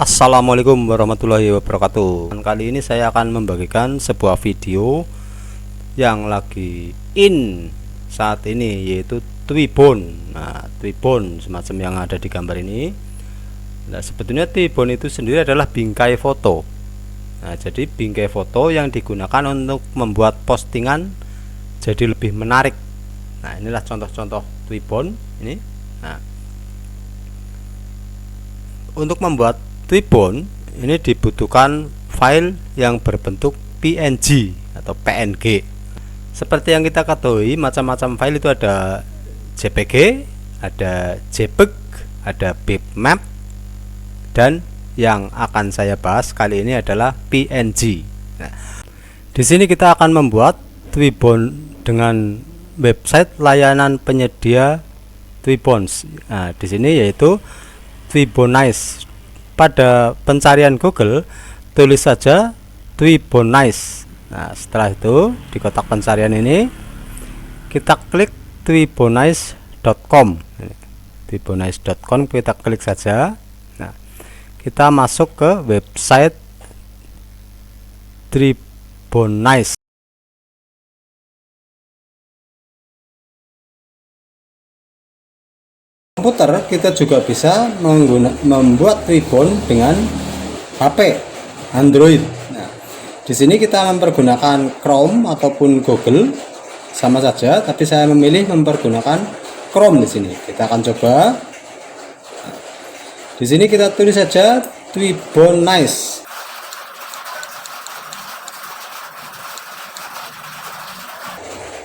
Assalamualaikum warahmatullahi wabarakatuh. Kali ini saya akan membagikan sebuah video yang lagi in saat ini, yaitu Twibbon. Nah, Twibbon semacam yang ada di gambar ini. Nah, sebetulnya Twibbon itu sendiri adalah bingkai foto. Nah, jadi bingkai foto yang digunakan untuk membuat postingan jadi lebih menarik. Nah, inilah contoh-contoh Twibbon ini. Nah, untuk membuat Twibbon ini dibutuhkan file yang berbentuk PNG atau PNG. Seperti yang kita ketahui, macam-macam file itu ada JPG, ada JPEG, ada bitmap, dan yang akan saya bahas kali ini adalah PNG. Nah, di sini kita akan membuat Twibbon dengan website layanan penyedia Twibbon. Nah, di sini yaitu Twibbonize. Pada pencarian Google tulis saja Twibbonize. Nah, setelah itu di kotak pencarian ini kita klik twibbonize.com. Twibbonize.com kita klik saja. Nah, kita masuk ke website Twibbonize. Komputer kita juga bisa membuat Twibbon dengan HP Android. Nah, di sini kita mempergunakan Chrome ataupun Google sama saja, tapi saya memilih mempergunakan Chrome di sini. Kita akan coba. Di sini kita tulis saja Twibbonize.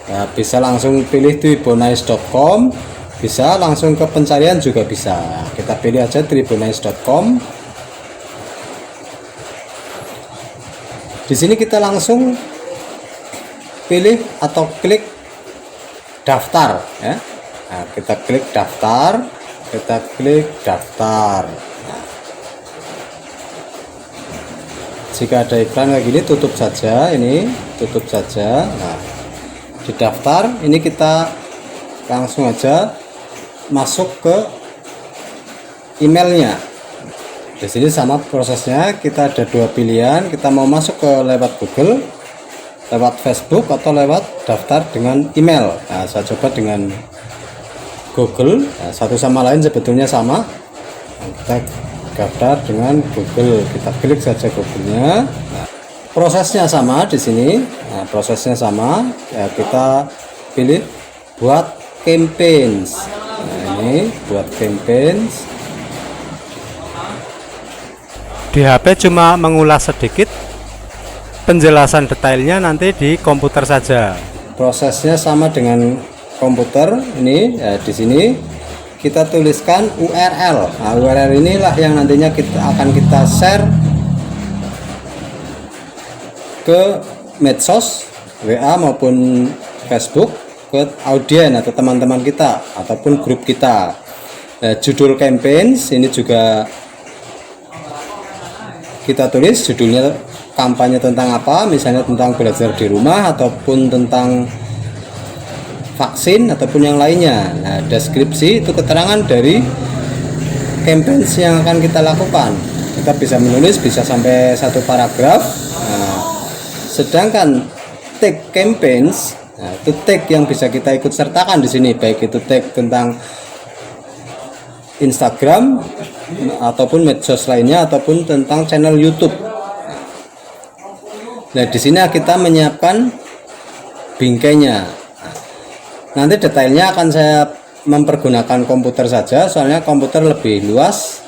Nah, bisa langsung pilih twibbonize.com. Bisa langsung ke pencarian juga bisa. Kita pilih aja twibbonize.com. Di sini kita langsung pilih atau klik daftar ya. Nah, kita klik daftar, kita klik daftar. Nah, jika ada iklan kayak gini tutup saja, ini tutup saja. Nah, di daftar ini kita langsung aja masuk ke emailnya. Di sini sama prosesnya, kita ada dua pilihan, kita mau masuk ke lewat Google, lewat Facebook, atau lewat daftar dengan email. Nah, saya coba dengan Google. Nah, satu sama lain sebetulnya sama. Nah, kita daftar dengan Google, kita klik saja Google-nya. Nah, prosesnya sama di sini. Nah, prosesnya sama. Ya, kita pilih buat campaigns. Nah, ini buat campaigns. Di HP cuma mengulas sedikit, penjelasan detailnya nanti di komputer saja. Prosesnya sama dengan komputer. Ini ya, di sini kita tuliskan URL. Nah, URL inilah yang nantinya akan kita share ke medsos, WA maupun Facebook, ke audien atau teman-teman kita ataupun grup kita. Nah, judul campaigns ini juga kita tulis judulnya, kampanye tentang apa, misalnya tentang belajar di rumah ataupun tentang vaksin ataupun yang lainnya. Nah, deskripsi itu keterangan dari campaigns yang akan kita lakukan. Kita bisa menulis bisa sampai satu paragraf. Nah, sedangkan tag campaigns, nah, itu tag yang bisa kita ikut sertakan di sini, baik itu tag tentang Instagram ataupun medsos lainnya ataupun tentang channel YouTube. Nah, di sini kita menyiapkan bingkainya. Nanti detailnya akan saya mempergunakan komputer saja, soalnya komputer lebih luas,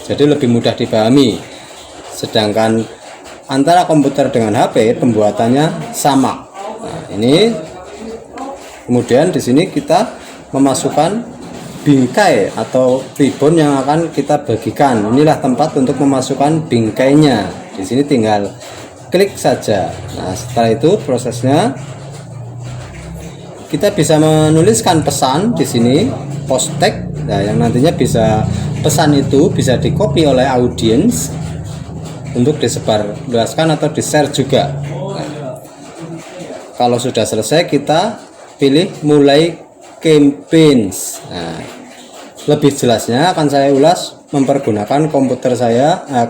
jadi lebih mudah dipahami. Sedangkan antara komputer dengan HP pembuatannya sama. Nah, ini kemudian di sini kita memasukkan bingkai atau Twibbon yang akan kita bagikan. Inilah tempat untuk memasukkan bingkainya. Di sini tinggal klik saja. Nah, setelah itu prosesnya kita bisa menuliskan pesan di sini, post tag. Nah, yang nantinya bisa pesan itu bisa di-copy oleh audiens untuk disebarluaskan atau di-share juga. Nah, kalau sudah selesai kita pilih mulai campaigns. Nah, Lebih jelasnya akan saya ulas mempergunakan komputer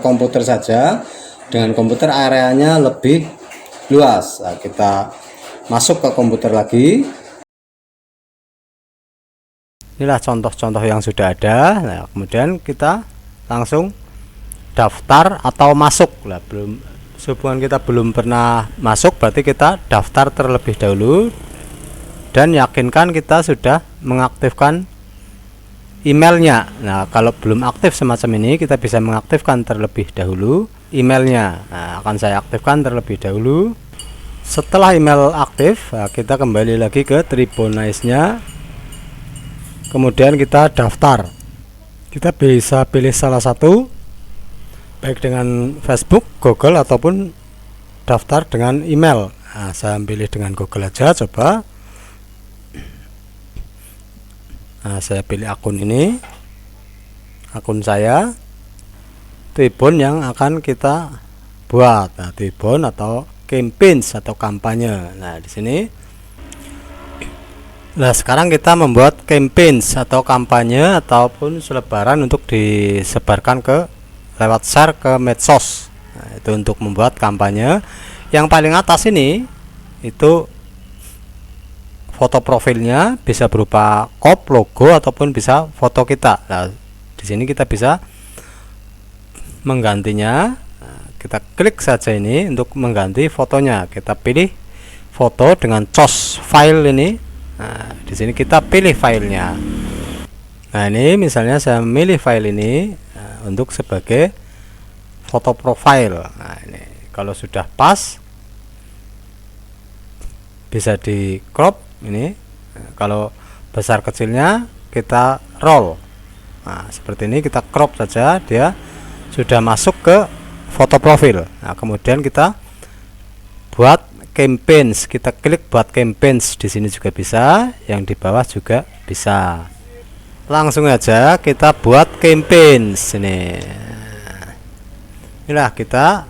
komputer saja, dengan komputer areanya lebih luas. Nah, kita masuk ke komputer lagi. Inilah contoh-contoh yang sudah ada. Nah, kemudian kita langsung daftar atau masuk. Nah, sehubungan kita belum pernah masuk, berarti kita daftar terlebih dahulu dan yakinkan kita sudah mengaktifkan emailnya. Nah, kalau belum aktif semacam ini, kita bisa mengaktifkan terlebih dahulu emailnya. Nah, akan saya aktifkan terlebih dahulu. Setelah email aktif, kita kembali lagi ke Tribonize-nya. Kemudian kita daftar. Kita bisa pilih salah satu, baik dengan Facebook, Google, ataupun daftar dengan email. Nah, saya pilih dengan Google aja, coba. Nah, saya pilih akun ini, akun saya, Tribun yang akan kita buat. Nah, Tribun atau campaigns atau kampanye. Nah, di sini. Nah, sekarang kita membuat campaigns atau kampanye ataupun selebaran untuk disebarkan ke lewat share ke medsos. Nah, itu untuk membuat kampanye. Yang paling atas ini itu foto profilnya bisa berupa logo ataupun bisa foto kita. Nah, di sini kita bisa menggantinya. Nah, kita klik saja ini untuk mengganti fotonya. Kita pilih foto dengan choose file ini. Nah, di sini kita pilih filenya. Nah, ini misalnya saya memilih file ini untuk sebagai foto profile. Nah, ini kalau sudah pas bisa di crop ini. Nah, kalau besar kecilnya kita roll. Nah, seperti ini kita crop saja, dia sudah masuk ke foto profil. Nah, kemudian kita buat campaigns, kita klik buat campaigns. Di sini juga bisa, yang di bawah juga bisa. Langsung aja kita buat campaigns ini. Inilah kita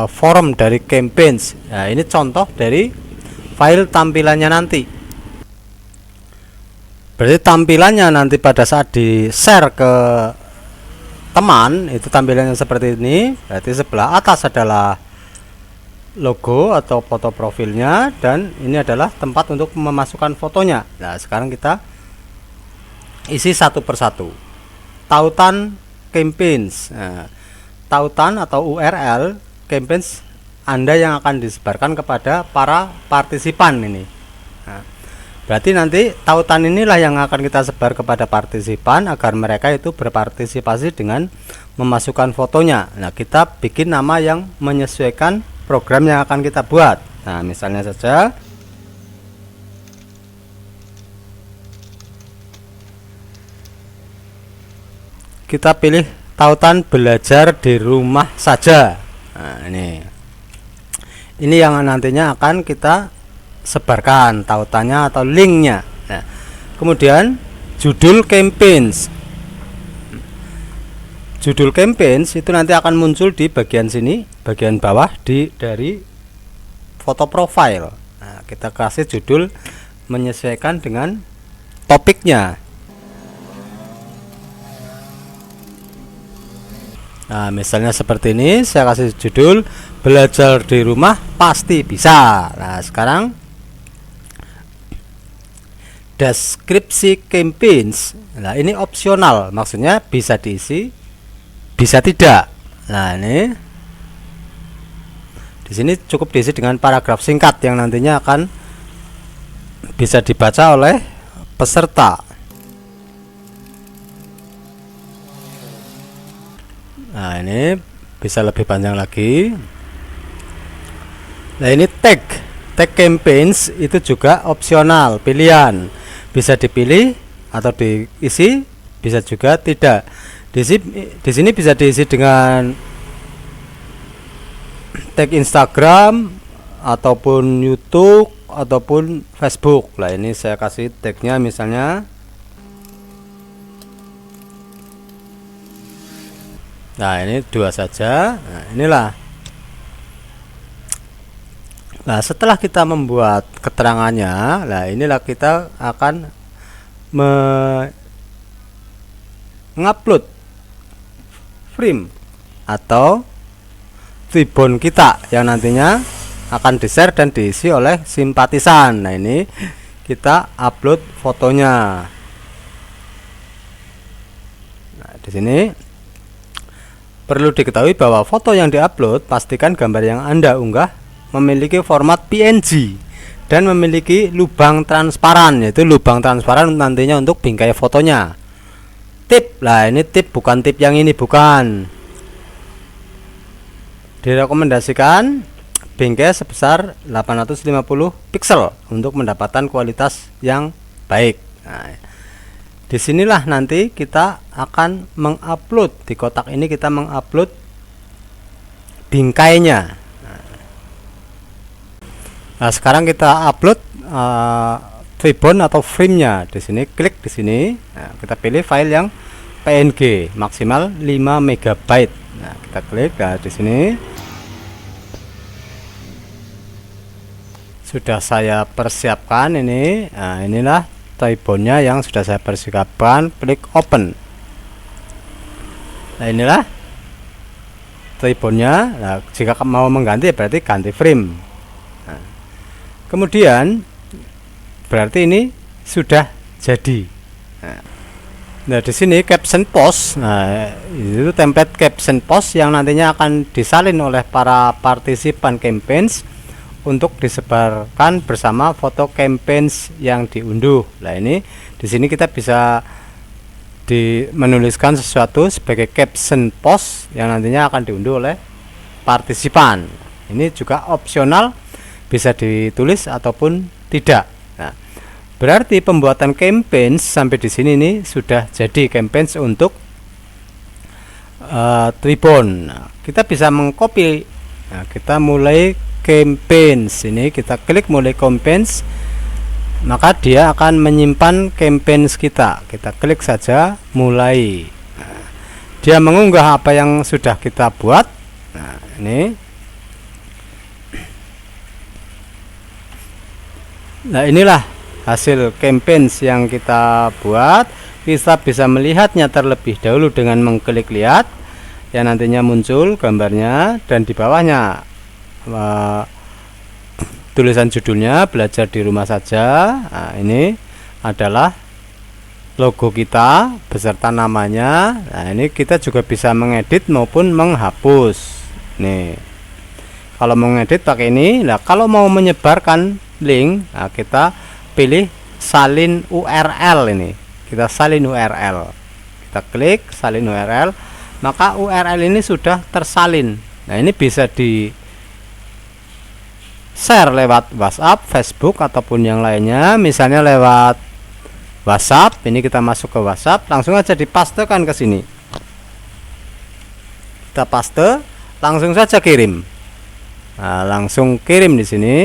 form dari campaigns. Nah, ini contoh dari file tampilannya nanti. Berarti tampilannya nanti pada saat di share ke teman itu tampilannya seperti ini. Berarti sebelah atas adalah logo atau foto profilnya, dan ini adalah tempat untuk memasukkan fotonya. Nah, sekarang kita isi satu persatu. Tautan campaigns. Nah, tautan atau URL campaigns Anda yang akan disebarkan kepada para partisipan ini. Nah, berarti nanti tautan inilah yang akan kita sebar kepada partisipan agar mereka itu berpartisipasi dengan memasukkan fotonya. Nah, kita bikin nama yang menyesuaikan program yang akan kita buat. Nah, misalnya saja kita pilih tautan belajar di rumah saja. Nah, ini yang nantinya akan kita sebarkan tautannya atau linknya. Nah, kemudian judul campaigns. Judul campaigns itu nanti akan muncul di bagian sini, bagian bawah dari foto profile. Nah, kita kasih judul menyesuaikan dengan topiknya. Nah, misalnya seperti ini, saya kasih judul belajar di rumah pasti bisa. Nah, sekarang deskripsi campaigns. Nah, ini opsional, maksudnya bisa diisi, bisa tidak. Nah, ini di sini cukup diisi dengan paragraf singkat yang nantinya akan bisa dibaca oleh peserta. Nah, ini bisa lebih panjang lagi. Nah, ini tag campaigns itu juga opsional, pilihan, bisa dipilih atau diisi, bisa juga tidak. Di sini bisa diisi dengan tag Instagram ataupun YouTube ataupun Facebook. Nah, ini saya kasih tagnya misalnya. Nah, ini dua saja. Nah, inilah. Nah, setelah kita membuat keterangannya, nah inilah kita akan mengupload frame atau tribun kita yang nantinya akan di-share dan diisi oleh simpatisan. Nah, ini kita upload fotonya. Nah, di sini perlu diketahui bahwa foto yang diupload, pastikan gambar yang Anda unggah memiliki format PNG dan memiliki lubang transparan, yaitu lubang transparan nantinya untuk bingkai fotonya. Tip, lah ini tip, bukan tip yang ini, bukan. Direkomendasikan bingkai sebesar 850 pixel untuk mendapatkan kualitas yang baik. Nah, disinilah nanti kita akan mengupload, di kotak ini kita mengupload bingkainya. Nah, sekarang kita upload tribun atau frame-nya. Di sini klik di sini. Nah, kita pilih file yang PNG maksimal 5 MB. Nah, kita klik. Nah, di sini sudah saya persiapkan ini. Nah, inilah tribunnya yang sudah saya persiapkan. Klik open. Nah, inilah tribunnya. Nah, jika mau mengganti berarti ganti frame. Nah, kemudian berarti ini sudah jadi. Nah, di sini caption post. Nah, itu template caption post yang nantinya akan disalin oleh para partisipan campaigns untuk disebarkan bersama foto campaigns yang diunduh. Nah, ini di sini kita bisa menuliskan sesuatu sebagai caption post yang nantinya akan diunduh oleh partisipan. Ini juga opsional, bisa ditulis ataupun tidak. Nah, berarti pembuatan campaigns sampai di sini nih sudah jadi campaigns untuk tribun. Nah, kita bisa mengcopy. Nah, kita mulai campaigns ini, kita klik mulai campaigns, maka dia akan menyimpan campaigns kita. Kita klik saja mulai. Nah, dia mengunggah apa yang sudah kita buat. Nah, ini. Nah, inilah hasil campaigns yang kita buat. Kita bisa melihatnya terlebih dahulu dengan mengklik lihat, yang nantinya muncul gambarnya, dan di bawahnya tulisan judulnya belajar di rumah saja. Nah, ini adalah logo kita beserta namanya. Nah, ini kita juga bisa mengedit maupun menghapus. Nih, kalau mengedit pakai ini. Nah, kalau mau menyebarkan link, nah, kita pilih salin URL. Ini kita salin URL, kita klik salin URL, maka URL ini sudah tersalin. Nah, ini bisa di share lewat WhatsApp, Facebook ataupun yang lainnya. Misalnya lewat WhatsApp, ini kita masuk ke WhatsApp, langsung aja dipastekan ke sini. Kita paste, langsung saja kirim. Nah, langsung kirim di sini.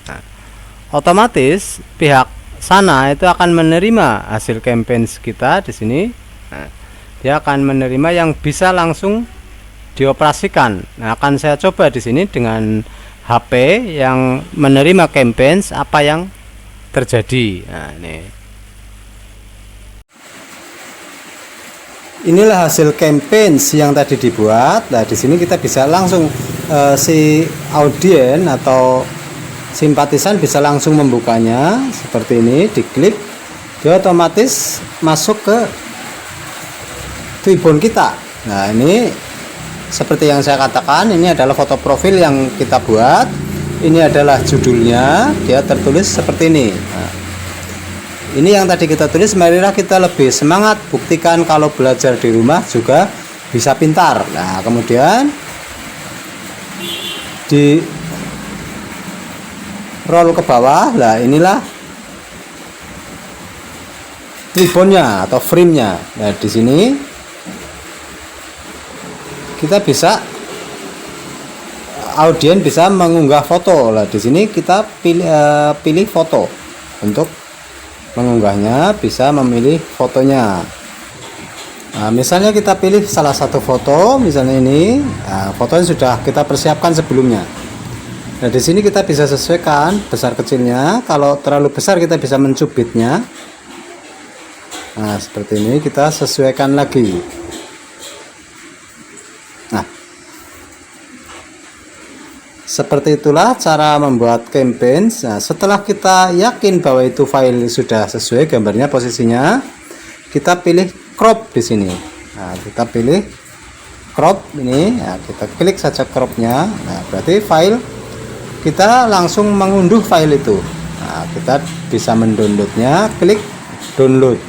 Nah, otomatis pihak sana itu akan menerima hasil campaigns kita di sini. Nah, dia akan menerima yang bisa langsung dioperasikan. Nah, akan saya coba di sini dengan HP yang menerima campaigns apa yang terjadi. Nah, inilah hasil campaigns yang tadi dibuat. Nah, di sini kita bisa langsung si audien atau simpatisan bisa langsung membukanya seperti ini, diklik, dia otomatis masuk ke tribun kita. Nah, ini seperti yang saya katakan, ini adalah foto profil yang kita buat. Ini adalah judulnya, dia tertulis seperti ini. Nah, ini yang tadi kita tulis, marilah kita lebih semangat, buktikan kalau belajar di rumah juga bisa pintar. Nah, kemudian di roll ke bawah. Nah, inilah tribunnya atau frame-nya. Nah, di sini kita bisa, audien bisa mengunggah foto. Nah, di sini kita pilih foto. Untuk mengunggahnya bisa memilih fotonya. Nah, misalnya kita pilih salah satu foto, misalnya ini. Nah, fotonya sudah kita persiapkan sebelumnya. Nah, di sini kita bisa sesuaikan besar kecilnya. Kalau terlalu besar kita bisa mencubitnya. Nah, seperti ini kita sesuaikan lagi. Nah, seperti itulah cara membuat campaign. Nah, setelah kita yakin bahwa itu file sudah sesuai gambarnya, posisinya, kita pilih crop di sini. Nah, kita pilih crop ini. Nah, kita klik saja cropnya. Nah, berarti file kita langsung mengunduh file itu. Nah, kita bisa mendownloadnya, klik download.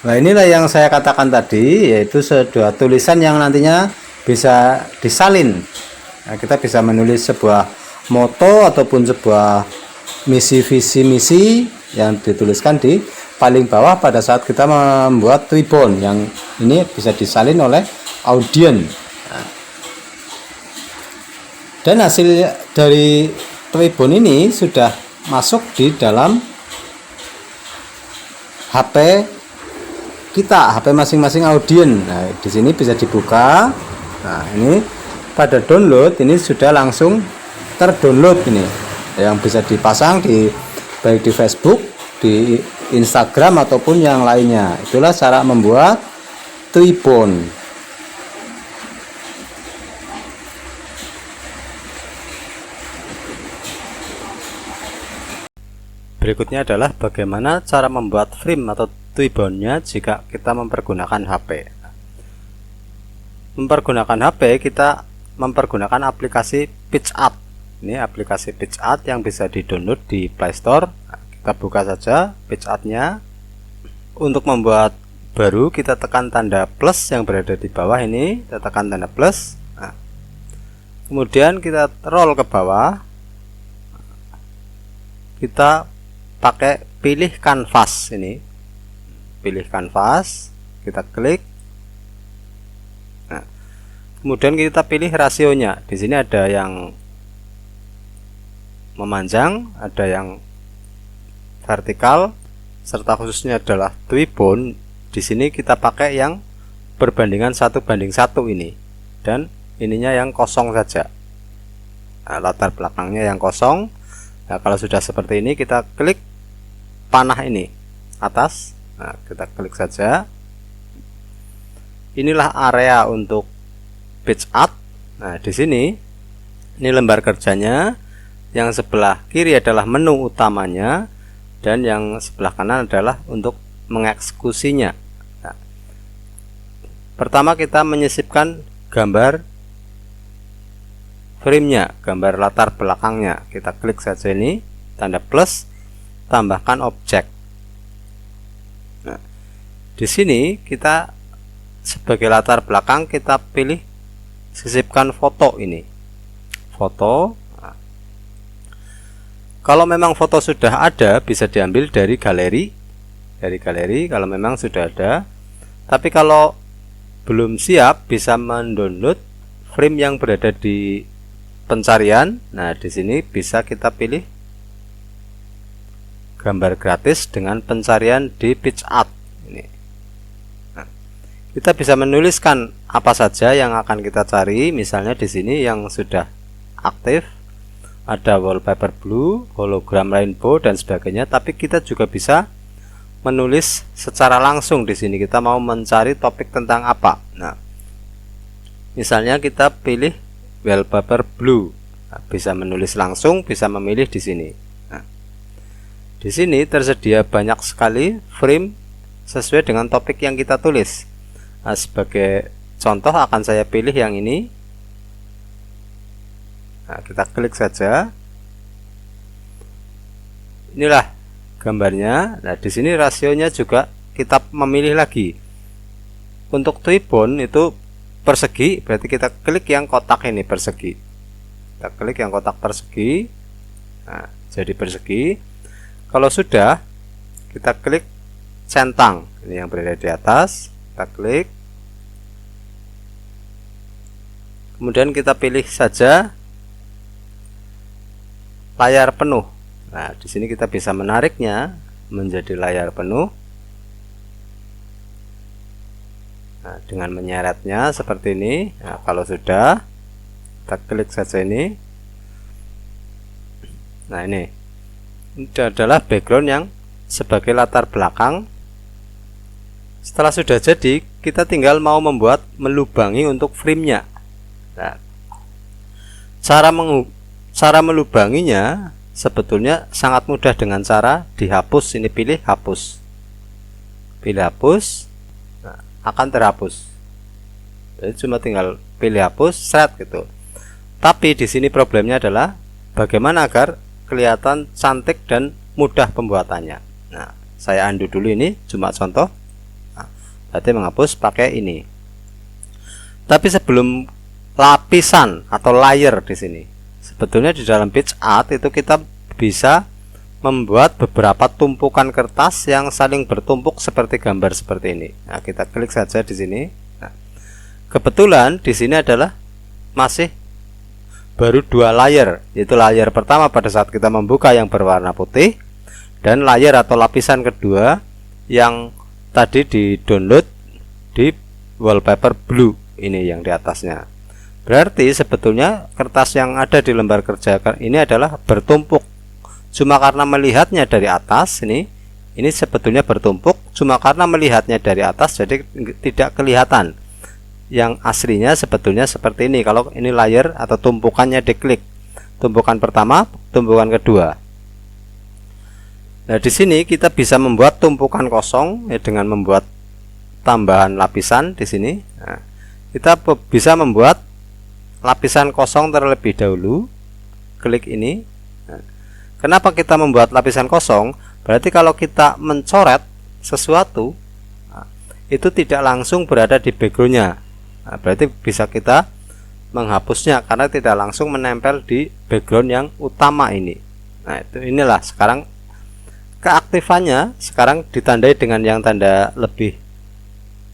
Nah, inilah yang saya katakan tadi, yaitu sebuah tulisan yang nantinya bisa disalin. Nah, kita bisa menulis sebuah moto ataupun sebuah misi, visi, misi yang dituliskan di paling bawah pada saat kita membuat Twibbon, yang ini bisa disalin oleh audiens. Nah, dan hasil dari Twibbon ini sudah masuk di dalam HP kita, HP masing-masing audiens. Nah, di sini bisa dibuka. Nah, ini pada download ini sudah langsung terdownload ini, yang bisa dipasang di baik di Facebook, di Instagram ataupun yang lainnya. Itulah cara membuat Twibbon. Berikutnya adalah bagaimana cara membuat frame atau Twibbonnya jika kita mempergunakan HP. Mempergunakan HP, kita mempergunakan aplikasi PitchArt. Ini aplikasi PitchArt yang bisa di-download di Play Store. Nah, kita buka saja PitchArt-nya. Untuk membuat baru, kita tekan tanda plus yang berada di bawah ini. Kita tekan tanda plus. Nah, kemudian kita roll ke bawah. Kita pakai pilih kanvas ini. Pilih kanvas, kita klik. Nah, kemudian kita pilih rasionya. Di sini ada yang memanjang, ada yang vertikal, serta khususnya adalah Twibbon. Di sini kita pakai yang perbandingan 1:1 ini, dan ininya yang kosong saja. Nah, latar belakangnya yang kosong. Nah, kalau sudah seperti ini, kita klik panah ini atas. Nah, kita klik saja. Inilah area untuk PitchArt. Nah, di sini ini lembar kerjanya. Yang sebelah kiri adalah menu utamanya, dan yang sebelah kanan adalah untuk mengeksekusinya. Nah, pertama kita menyisipkan gambar framenya, gambar latar belakangnya. Kita klik saja ini, tanda plus, tambahkan objek. Nah, di sini kita sebagai latar belakang kita pilih sisipkan foto ini. Foto. Nah, kalau memang foto sudah ada, bisa diambil dari galeri. Dari galeri kalau memang sudah ada. Tapi kalau belum siap, bisa mendownload frame yang berada di pencarian. Nah, di sini bisa kita pilih gambar gratis dengan pencarian di PitchArt ini. Nah, kita bisa menuliskan apa saja yang akan kita cari. Misalnya di sini yang sudah aktif ada wallpaper blue, hologram rainbow dan sebagainya. Tapi kita juga bisa menulis secara langsung di sini. Kita mau mencari topik tentang apa. Nah, misalnya kita pilih wallpaper blue. Nah, bisa menulis langsung, bisa memilih di sini. Di sini tersedia banyak sekali frame sesuai dengan topik yang kita tulis. Nah, sebagai contoh akan saya pilih yang ini. Nah, kita klik saja. Inilah gambarnya. Nah, di sini rasionya juga kita memilih lagi. Untuk Twibbon itu persegi, berarti kita klik yang kotak ini persegi. Kita klik yang kotak persegi. Nah, jadi persegi. Kalau sudah, kita klik centang, ini yang berada di atas. Kita klik, kemudian kita pilih saja layar penuh. Nah, di sini kita bisa menariknya menjadi layar penuh. Nah, dengan menyeretnya seperti ini. Nah, kalau sudah, kita klik saja ini. Nah, ini adalah background yang sebagai latar belakang. Setelah sudah jadi, kita tinggal mau membuat melubangi untuk frame-nya. Nah, cara melubanginya sebetulnya sangat mudah dengan cara dihapus. Ini pilih hapus, pilih hapus. Nah, akan terhapus. Jadi cuma tinggal pilih hapus, seret gitu. Tapi di sini problemnya adalah bagaimana agar kelihatan cantik dan mudah pembuatannya. Nah, saya undo dulu, ini cuma contoh. Nah, berarti menghapus pakai ini. Tapi sebelum lapisan atau layer di sini, sebetulnya di dalam page art itu kita bisa membuat beberapa tumpukan kertas yang saling bertumpuk seperti gambar seperti ini. Nah, kita klik saja di sini. Nah, kebetulan di sini adalah masih baru 2 layer, yaitu layer pertama pada saat kita membuka yang berwarna putih, dan layer atau lapisan kedua yang tadi di download di wallpaper blue ini yang di atasnya. Berarti sebetulnya kertas yang ada di lembar kerja ini adalah bertumpuk. Cuma karena melihatnya dari atas, ini sebetulnya bertumpuk, cuma karena melihatnya dari atas jadi tidak kelihatan. Yang aslinya sebetulnya seperti ini. Kalau ini layer atau tumpukannya diklik, tumpukan pertama, tumpukan kedua. Nah, di sini kita bisa membuat tumpukan kosong ya, dengan membuat tambahan lapisan di sini. Nah, kita bisa membuat lapisan kosong terlebih dahulu. Klik ini. Nah, kenapa kita membuat lapisan kosong? Berarti kalau kita mencoret sesuatu, nah, itu tidak langsung berada di backgroundnya. Nah, berarti bisa kita menghapusnya karena tidak langsung menempel di background yang utama ini. Nah, inilah sekarang keaktifannya sekarang ditandai dengan yang tanda lebih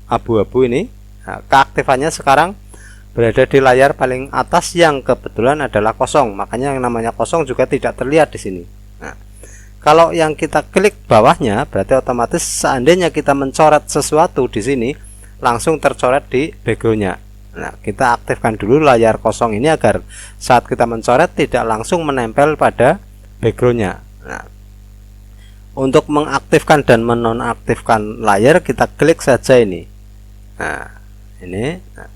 abu-abu ini. Nah, keaktifannya sekarang berada di layar paling atas yang kebetulan adalah kosong. Makanya yang namanya kosong juga tidak terlihat di sini. Nah, kalau yang kita klik bawahnya berarti otomatis seandainya kita mencoret sesuatu di sini langsung tercoret di backgroundnya. Nah, kita aktifkan dulu layar kosong ini agar saat kita mencoret tidak langsung menempel pada backgroundnya. Nah, untuk mengaktifkan dan menonaktifkan layar kita klik saja ini. Nah, ini. Nah,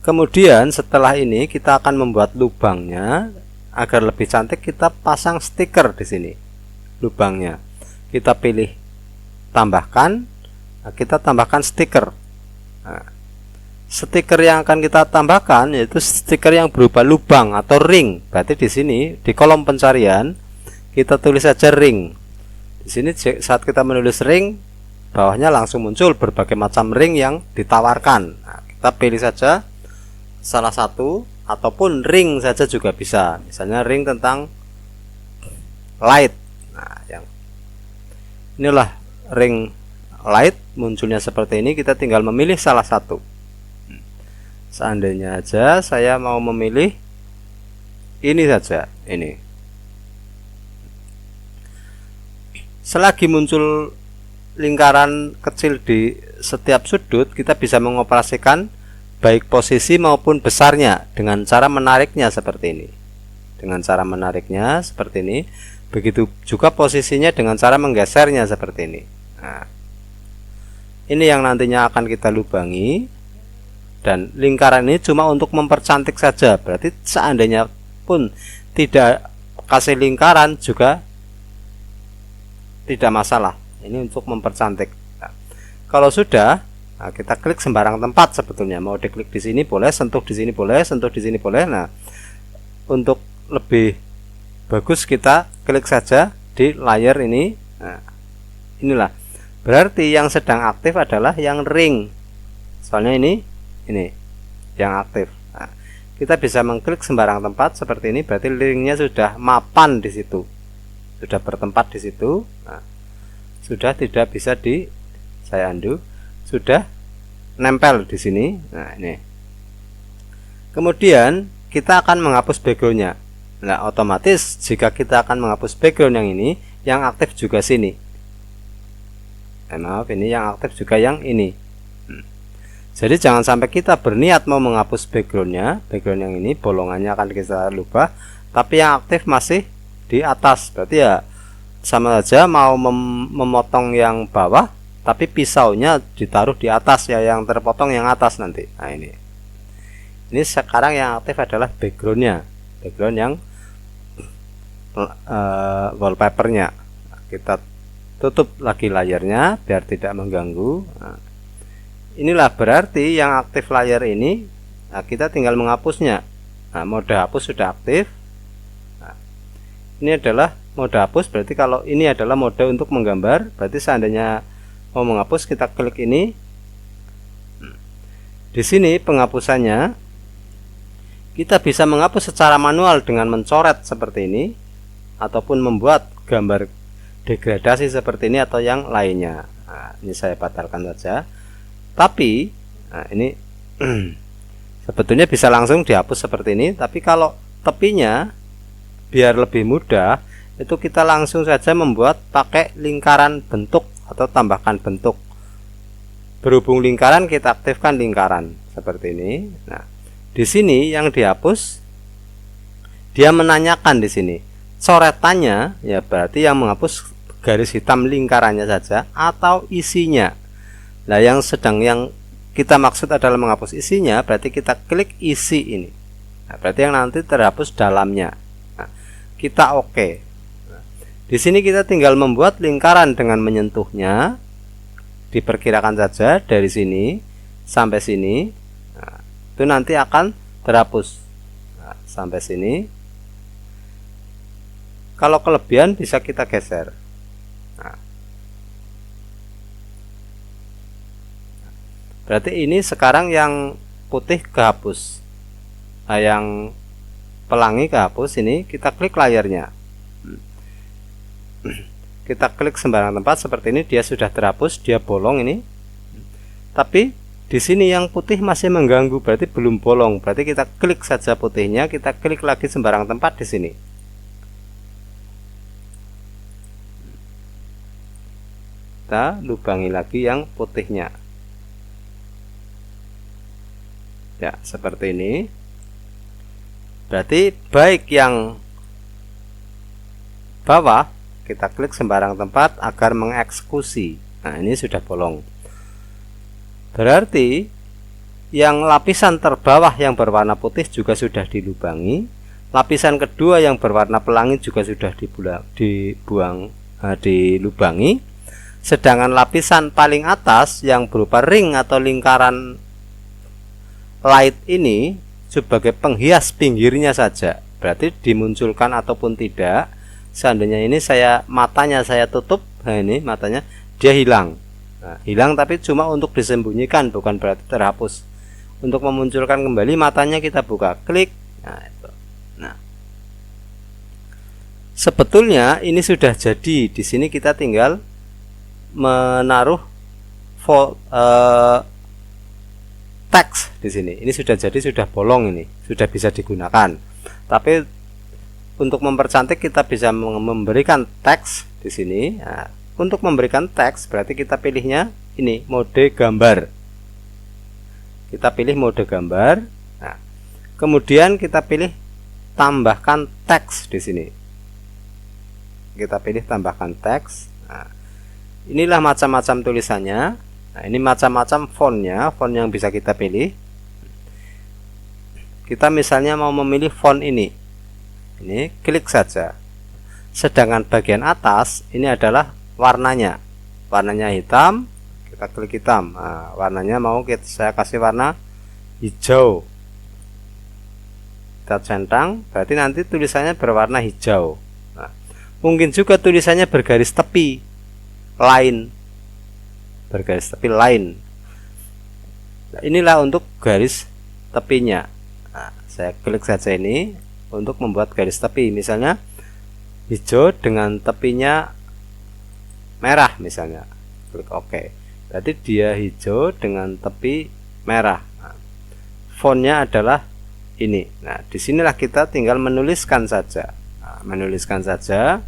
kemudian setelah ini kita akan membuat lubangnya agar lebih cantik. Kita pasang stiker di sini. Lubangnya kita pilih tambahkan. Nah, kita tambahkan stiker. Nah, stiker yang akan kita tambahkan yaitu stiker yang berupa lubang atau ring. Berarti di sini di kolom pencarian kita tulis saja ring. Di sini saat kita menulis ring, bawahnya langsung muncul berbagai macam ring yang ditawarkan. Nah, kita pilih saja salah satu ataupun ring saja juga bisa. Misalnya ring tentang light. Nah, yang inilah ring light, munculnya seperti ini. Kita tinggal memilih salah satu. Seandainya aja saya mau memilih ini saja, ini. Selagi muncul lingkaran kecil di setiap sudut, kita bisa mengoperasikan baik posisi maupun besarnya dengan cara menariknya seperti ini. Dengan cara menariknya seperti ini. Begitu juga posisinya dengan cara menggesernya seperti ini. Nah, ini yang nantinya akan kita lubangi. Dan lingkaran ini cuma untuk mempercantik saja. Berarti seandainya pun tidak kasih lingkaran juga tidak masalah. Ini untuk mempercantik. Nah, kalau sudah, nah, kita klik sembarang tempat sebetulnya. Mau diklik di sini boleh, sentuh di sini boleh, sentuh di sini boleh. Nah, untuk lebih bagus kita klik saja di layar ini. Nah, inilah. Berarti yang sedang aktif adalah yang ring. Soalnya ini yang aktif. Nah, kita bisa mengklik sembarang tempat seperti ini. Berarti ringnya sudah mapan di situ. Sudah bertempat di situ. Nah, sudah tidak bisa saya undo, sudah nempel di sini. Nah, ini. Kemudian kita akan menghapus backgroundnya. Nah, otomatis jika kita akan menghapus background yang ini, yang aktif juga sini. Maaf, ini yang aktif juga yang ini. Jadi jangan sampai kita berniat mau menghapus background yang ini, bolongannya akan kita ubah, tapi yang aktif masih di atas. Berarti ya sama saja mau memotong yang bawah, tapi pisaunya ditaruh di atas ya, yang terpotong yang atas nanti. Nah ini sekarang yang aktif adalah backgroundnya, background yang wallpapernya. Kita tutup lagi layarnya biar tidak mengganggu. Nah, inilah berarti yang aktif layar ini. Nah, kita tinggal menghapusnya. Nah, mode hapus sudah aktif. Nah, ini adalah mode hapus, berarti kalau ini adalah mode untuk menggambar, berarti seandainya mau menghapus kita klik ini. Di sini penghapusannya kita bisa menghapus secara manual dengan mencoret seperti ini, ataupun membuat gambar degradasi seperti ini atau yang lainnya. Nah, ini saya batalkan saja. Tapi nah ini sebetulnya bisa langsung dihapus seperti ini, tapi kalau tepinya biar lebih mudah, itu kita langsung saja membuat pakai lingkaran bentuk atau tambahkan bentuk. Berhubung lingkaran, kita aktifkan lingkaran seperti ini. Nah, di sini yang dihapus, dia menanyakan di sini coretannya, ya berarti yang menghapus garis hitam lingkarannya saja atau isinya. Nah, yang kita maksud adalah menghapus isinya, berarti kita klik isi ini. Nah, berarti yang nanti terhapus dalamnya. Nah, kita oke. Nah, di sini kita tinggal membuat lingkaran dengan menyentuhnya. Diperkirakan saja dari sini sampai sini. Nah, itu nanti akan terhapus. Nah, sampai sini. Kalau kelebihan bisa kita geser. Nah, berarti ini sekarang yang putih kehapus. Nah, yang pelangi kehapus. Ini kita klik layarnya. Kita klik sembarang tempat seperti ini, dia sudah terhapus, dia bolong ini. Tapi di sini yang putih masih mengganggu, berarti belum bolong. Berarti kita klik saja putihnya, kita klik lagi sembarang tempat di sini. Kita lubangi lagi yang putihnya. Ya, seperti ini. Berarti baik yang bawah kita klik sembarang tempat agar mengeksekusi. Nah, ini sudah bolong. Berarti yang lapisan terbawah yang berwarna putih juga sudah dilubangi. Lapisan kedua yang berwarna pelangi juga sudah dilubangi. Sedangkan lapisan paling atas yang berupa ring atau lingkaran light ini sebagai penghias pinggirnya saja, berarti dimunculkan ataupun tidak. Seandainya ini matanya saya tutup, nah ini matanya dia hilang. Nah, hilang tapi cuma untuk disembunyikan, bukan berarti terhapus. Untuk memunculkan kembali matanya kita buka, klik. Nah, itu. Nah, sebetulnya ini sudah jadi. Di sini kita tinggal menaruh teks di sini. Ini sudah jadi, sudah bolong, ini sudah bisa digunakan. Tapi untuk mempercantik kita bisa memberikan teks di sini. Nah, untuk memberikan teks berarti kita pilihnya ini mode gambar. Kita pilih mode gambar. Nah, kemudian kita pilih tambahkan teks di sini. Kita pilih tambahkan teks. Nah, inilah macam-macam tulisannya. Nah, ini macam-macam fontnya, font yang bisa kita pilih. Kita misalnya mau memilih font ini. Ini klik saja. Sedangkan bagian atas ini adalah warnanya. Warnanya hitam, kita klik hitam. Nah, warnanya saya kasih warna hijau. Kita centang, berarti nanti tulisannya berwarna hijau. Nah, mungkin juga tulisannya bergaris tepi, line, bergaris tepi line. Nah, inilah untuk garis tepinya. Nah, saya klik saja ini untuk membuat garis tepi, misalnya hijau dengan tepinya merah misalnya. Klik OK. Berarti dia hijau dengan tepi merah. Nah, fontnya adalah ini. Nah, disinilah kita tinggal menuliskan saja. Nah, menuliskan saja.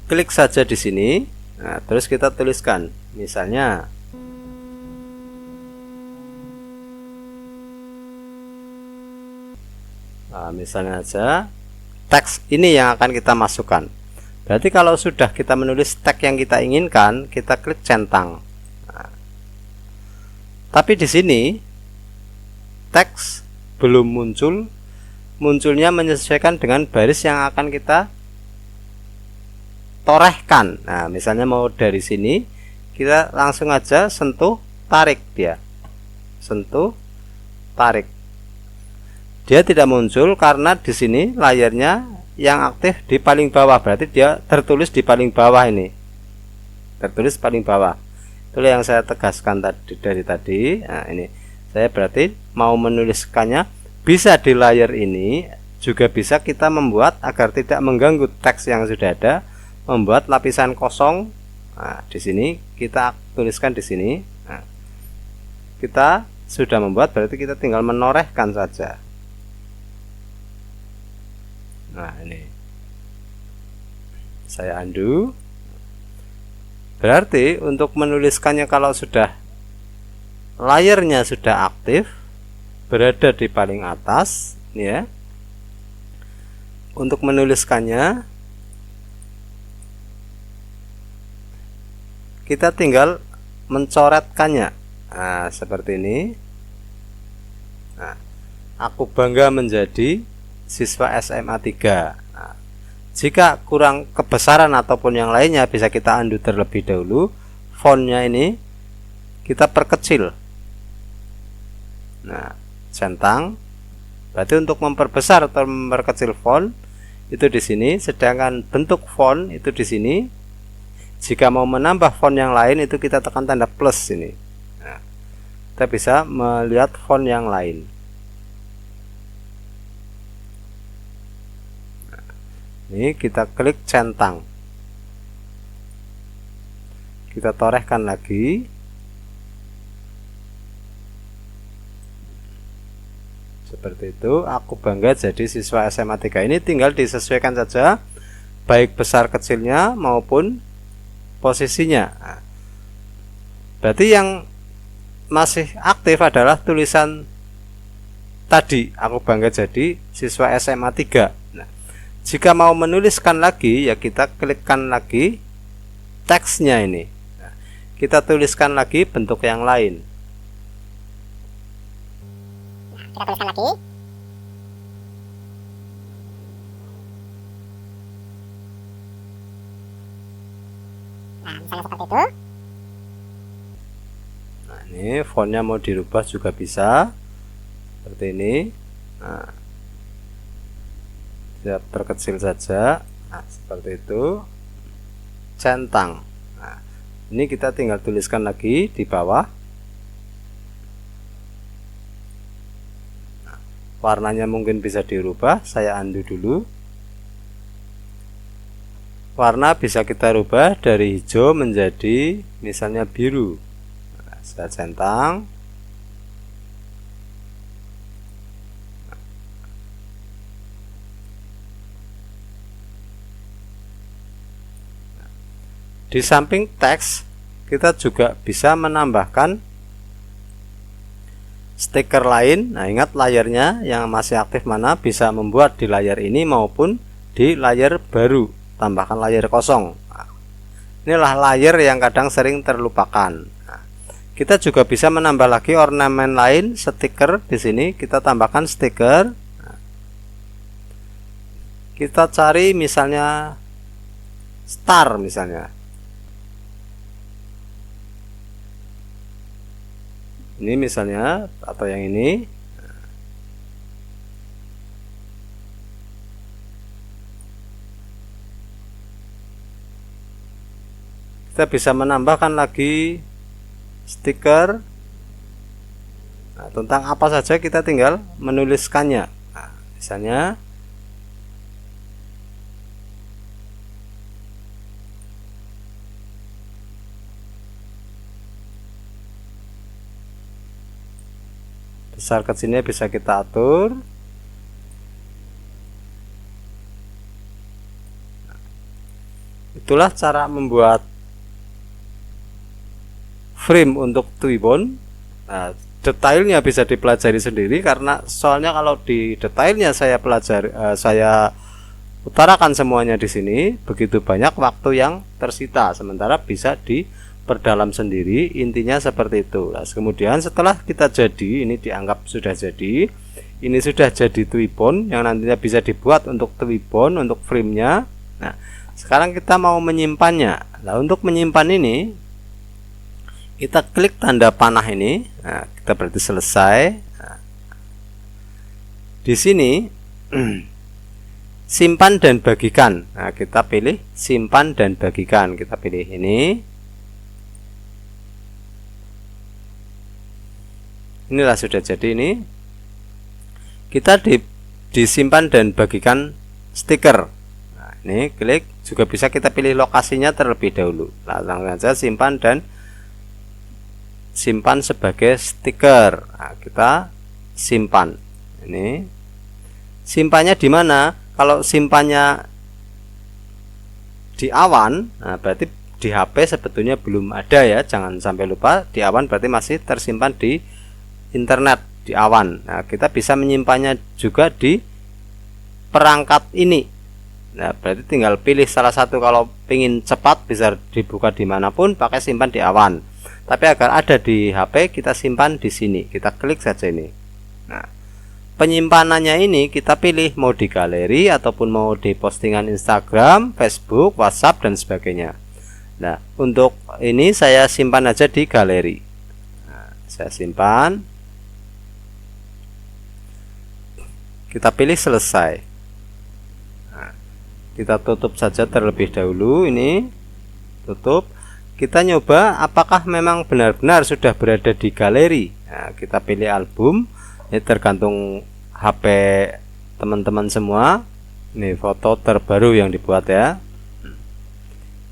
Klik saja di sini. Nah, terus kita tuliskan, misalnya misalnya aja teks ini yang akan kita masukkan. Berarti kalau sudah kita menulis teks yang kita inginkan, kita klik centang. Nah, tapi di sini teks belum muncul, munculnya menyesuaikan dengan baris yang akan kita torehkan. Nah, misalnya mau dari sini, kita langsung aja sentuh, tarik dia. Sentuh, tarik. Dia tidak muncul karena di sini layarnya yang aktif di paling bawah, berarti dia tertulis di paling bawah ini. Tertulis paling bawah. Itulah yang saya tegaskan tadi dari tadi. Nah, ini saya berarti mau menuliskannya bisa di layar ini, juga bisa kita membuat agar tidak mengganggu teks yang sudah ada, membuat lapisan kosong. Nah, di sini kita tuliskan di sini. Nah, kita sudah membuat, berarti kita tinggal menorehkan saja. Nah, ini saya undo. Berarti untuk menuliskannya kalau sudah layarnya sudah aktif, berada di paling atas, ya. Untuk menuliskannya kita tinggal mencoretkannya. Nah, seperti ini. Nah, aku bangga menjadi siswa SMA 3. Nah, jika kurang kebesaran ataupun yang lainnya, bisa kita undo terlebih dahulu. Fontnya ini kita perkecil. Nah, centang. Berarti untuk memperbesar atau memperkecil font itu di sini, sedangkan bentuk font itu di sini. Jika mau menambah font yang lain itu kita tekan tanda plus ini. Nah, kita bisa melihat font yang lain. Ini kita klik centang, kita torehkan lagi. Seperti itu. Aku bangga jadi siswa SMA 3. Ini tinggal disesuaikan saja, baik besar kecilnya maupun posisinya. Berarti yang masih aktif adalah tulisan tadi, aku bangga jadi siswa SMA 3. Jika mau menuliskan lagi, ya kita klikkan lagi teksnya ini. Nah, kita tuliskan lagi bentuk yang lain. Kita tuliskan lagi. Nah, misalnya seperti itu. Nah, ini fontnya mau dirubah juga bisa. Seperti ini. Nah, kita perkecil saja. Nah, seperti itu. Centang. Nah, ini kita tinggal tuliskan lagi di bawah. Nah, warnanya mungkin bisa dirubah. Saya undo dulu. Warna bisa kita rubah dari hijau menjadi misalnya biru. Nah, saya centang. Di samping teks, kita juga bisa menambahkan stiker lain. Nah, ingat layarnya yang masih aktif mana, bisa membuat di layar ini maupun di layar baru. Tambahkan layar kosong. Nah, inilah layar yang kadang sering terlupakan. Nah, kita juga bisa menambah lagi ornamen lain, stiker. Di sini kita tambahkan stiker. Nah, kita cari misalnya star misalnya. Ini misalnya, atau yang ini. Kita bisa menambahkan lagi stiker. Nah, tentang apa saja kita tinggal menuliskannya. Nah, misalnya besar kecilnya bisa kita atur. Itulah cara membuat frame untuk Twibbon. Nah, detailnya bisa dipelajari sendiri, karena soalnya kalau di detailnya saya pelajari, saya utarakan semuanya di sini, begitu banyak waktu yang tersita, sementara bisa diperdalam sendiri. Intinya seperti itu. Nah, kemudian setelah kita jadi, ini dianggap sudah jadi. Ini sudah jadi Twibbon yang nantinya bisa dibuat untuk Twibbon, untuk frame-nya. Nah, sekarang kita mau menyimpannya. Nah, untuk menyimpan ini kita klik tanda panah ini. Nah, kita berarti selesai. Nah, di sini simpan dan bagikan. Nah, kita pilih simpan dan bagikan. Kita pilih ini. Inilah sudah jadi ini. Kita disimpan dan bagikan stiker. Nah, ini klik, juga bisa kita pilih lokasinya terlebih dahulu. Nah, langsung saja simpan sebagai stiker. Nah, kita simpan. Ini simpannya di mana? Kalau simpannya di awan, nah berarti di HP sebetulnya belum ada ya. Jangan sampai lupa, di awan berarti masih tersimpan di internet, di awan. Nah, kita bisa menyimpannya juga di perangkat ini. Nah, berarti tinggal pilih salah satu. Kalau ingin cepat bisa dibuka dimanapun, pakai simpan di awan. Tapi agar ada di HP, kita simpan di sini. Kita klik saja ini. Nah, penyimpanannya ini kita pilih mau di galeri ataupun mau di postingan Instagram, Facebook, WhatsApp dan sebagainya. Nah, untuk ini saya simpan aja di galeri. Nah, saya simpan. Kita pilih selesai. Nah, kita tutup saja terlebih dahulu. Ini tutup. Kita nyoba apakah memang benar-benar sudah berada di galeri. Nah, kita pilih album. Ini tergantung HP teman-teman semua. Ini foto terbaru yang dibuat ya.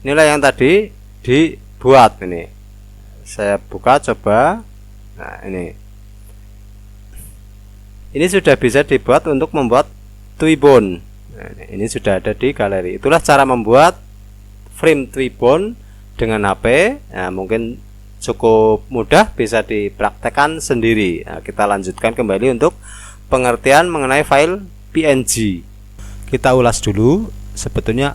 Inilah yang tadi dibuat ini. Saya buka coba. Nah, ini sudah bisa dibuat untuk membuat Twibbon. Nah, ini sudah ada di galeri. Itulah cara membuat frame Twibbon dengan HP. Nah, mungkin cukup mudah, bisa dipraktekkan sendiri. Nah, kita lanjutkan kembali untuk pengertian mengenai file PNG. Kita ulas dulu sebetulnya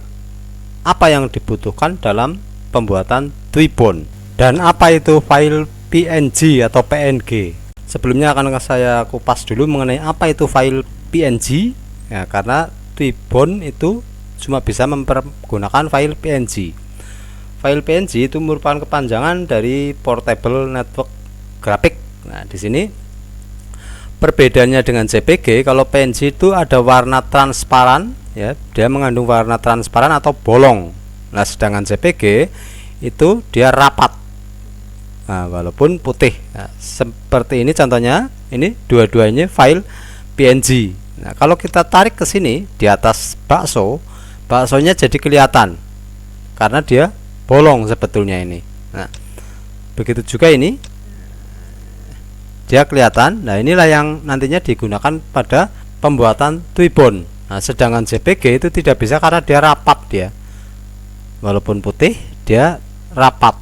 apa yang dibutuhkan dalam pembuatan Twibbon dan apa itu file PNG atau PNG. Sebelumnya akan saya kupas dulu mengenai apa itu file PNG ya, karena Twibbon itu cuma bisa mempergunakan file PNG. File PNG itu merupakan kepanjangan dari Portable Network Graphic. Nah, di sini perbedaannya dengan JPG. Kalau PNG itu ada warna transparan ya, dia mengandung warna transparan atau bolong. Nah, sedangkan JPG itu dia rapat. Nah, walaupun putih. Nah, seperti ini contohnya. Ini dua-duanya file PNG. Nah, kalau kita tarik ke sini di atas baksonya jadi kelihatan karena dia bolong sebetulnya ini. Nah, begitu juga ini dia kelihatan. Nah, inilah yang nantinya digunakan pada pembuatan Twibbon. Nah, sedangkan JPG itu tidak bisa karena dia rapat dia. Walaupun putih, dia rapat.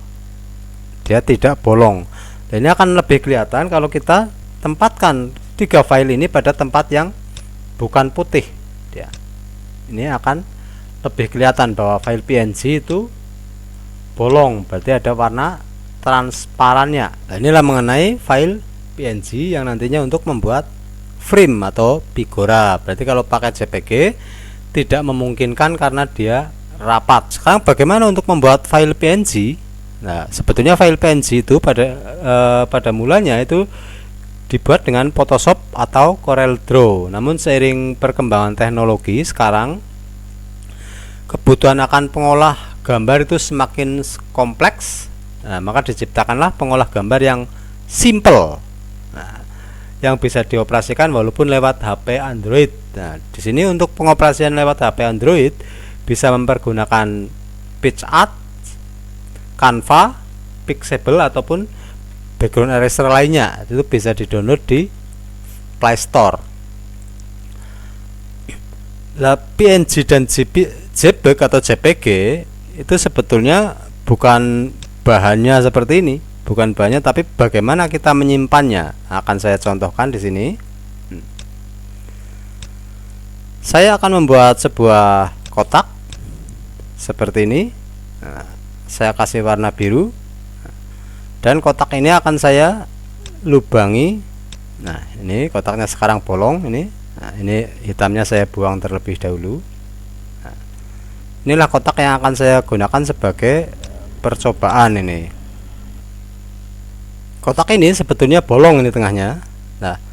Dia tidak bolong. Dan ini akan lebih kelihatan kalau kita tempatkan tiga file ini pada tempat yang bukan putih. Ya. Ini akan lebih kelihatan bahwa file PNG itu bolong, berarti ada warna transparannya. Nah, inilah mengenai file PNG yang nantinya untuk membuat frame atau figura. Berarti kalau pakai JPG tidak memungkinkan karena dia rapat. Sekarang bagaimana untuk membuat file PNG? Nah, sebetulnya file PNG itu pada mulanya itu dibuat dengan Photoshop atau Corel Draw. Namun seiring perkembangan teknologi sekarang, kebutuhan akan pengolah gambar itu semakin kompleks. Nah, maka diciptakanlah pengolah gambar yang simple. Nah, yang bisa dioperasikan walaupun lewat HP Android. Nah, di sini untuk pengoperasian lewat HP Android bisa mempergunakan PicsArt, Canva, Pixable ataupun background eraser lainnya. Itu bisa di-download di Play Store. Lah, PNG dan JPEG atau JPG itu sebetulnya bukan bahannya seperti ini, bukan bahannya, tapi bagaimana kita menyimpannya. Akan saya contohkan di sini. Saya akan membuat sebuah kotak seperti ini. Nah, saya kasih warna biru dan kotak ini akan saya lubangi. Nah, ini kotaknya sekarang bolong ini. Nah, ini hitamnya saya buang terlebih dahulu. Nah, inilah kotak yang akan saya gunakan sebagai percobaan ini. Kotak ini sebetulnya bolong ini tengahnya. Nah,